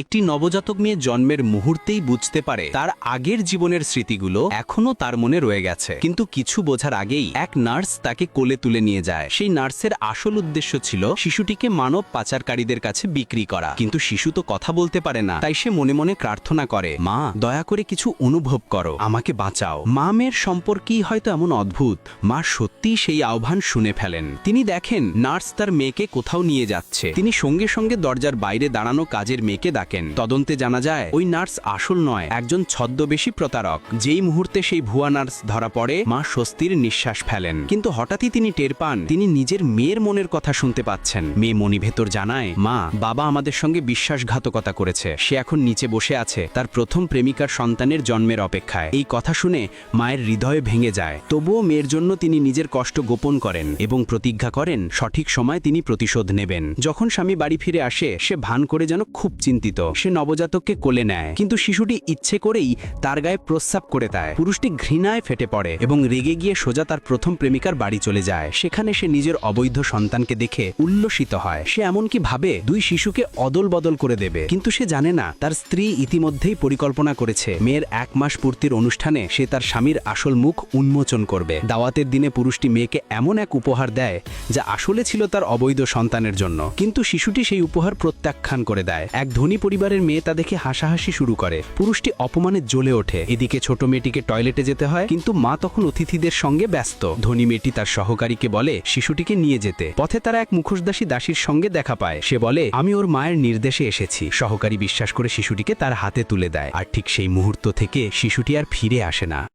একটি নবজাতক মেয়ে জন্মের মুহূর্তেই বুঝতে পারে তার আগের জীবনের স্মৃতিগুলো এখনো তার মনে রয়ে গেছে, কিন্তু কিছু বোঝার আগেই এক নার্স তাকে কোলে তুলে নিয়ে যায়। সেই নার্সের আসল উদ্দেশ্য ছিল শিশুটিকে মানব পাচারকারীদের কাছে বিক্রি করা, কিন্তু শিশু তো কথা বলতে পারে না, তাই সে মনে মনে প্রার্থনা করে, মা দয়া করে কিছু অনুভব করো, আমাকে বাঁচাও। মা মেয়ের সম্পর্কই হয়তো এমন অদ্ভুত, মা সত্যিই সেই আহ্বান শুনে ফেলেন। তিনি দেখেন নার্স তার মেয়েকে কোথাও নিয়ে যাচ্ছে। তিনি সঙ্গে সঙ্গে দরজার বাইরে দাঁড়ানো কাজের মেয়েকে ডাকেন। তদন্তে জানা যায় ওই নার্স আসল নয়, একজন ছদ্মবেশী প্রতারক। যেই মুহূর্তে সেই ভুয়া নার্স ধরা পড়ে, মা স্বস্তির নিঃশ্বাস ফেলেন। কিন্তু হঠাৎই তিনি টের পান তিনি নিজের মেয়ের মনের কথা শুনতে পাচ্ছেন। মেয়ে মনি ভেতর জানায়, মা বাবা আমাদের সঙ্গে বিশ্বাসঘাতকতা করেছে, সে এখন নিচে বসে আছে তার প্রথম প্রেমিকার সন্তানের জন্মের অপেক্ষায়। এই কথা শুনে মায়ের হৃদয় ভেঙে যায়। তবুও মেয়ের জন্য তিনি নিজের কষ্ট গোপন করেন এবং প্রতিজ্ঞা করেন সঠিক সময় তিনি প্রতিশোধ নেবেন। যখন স্বামী বাড়ি ফিরে আসে, সে ভান করে যেন খুব চিন্তিত। সে নবজাতককে কোলে নেয়, কিন্তু শিশুটি ইচ্ছে করেই তার গায়ে প্রস্রাব করে দেয়। পুরুষটি ঘৃণায় ফেটে পড়ে এবং রেগে গিয়ে সোজা তার প্রথম প্রেমিকার বাড়ি চলে যায়। সেখানে সে নিজের অবৈধ সন্তানকে দেখে উল্লসিত হয়। সে এমনকি ভাবে দুই শিশুকে অদল বদল করে দেবে, কিন্তু সে জানে না তার স্ত্রী ইতিমধ্যেই পরিকল্পনা করেছে মেয়ের 1 মাস পূর্তির অনুষ্ঠানে সে তার স্বামীর আসল মুখ উন্মোচন করবে। দাওয়াতের দিনে পুরুষটি মেয়েকে এমন এক উপহার দেয় যা আসলে ছিল তার অবৈধ সন্তানের জন্য, কিন্তু শিশুটি সেই উপহার প্রত্যাখ্যান করে দেয়। এক ধনী পরিবারের মেয়ে তা দেখে হাসাহাসি শুরু করে। পুরুষটি অপমানে জ্বলে ওঠে। এদিকে ছোট মেয়েটিকে টয়লেটে যেতে হয়, কিন্তু মা তখন অতিথিদের সঙ্গে ব্যস্ত। ধনী মেয়েটি তার সহকারীকে বলে শিশুটিকে নিয়ে যেতে। পথে তারা এক মুখোশদাসী দাসীর সঙ্গে দেখা পায়। সে বলে, আমি ওর মায়ের নির্দেশে এসেছি। সহকারী বিশ্বাস করে শিশুটিকে তার হাতে তুলে দেয়, আর ঠিক সেই মুহূর্ত থেকে শিশুটি আর ফিরে আসে না।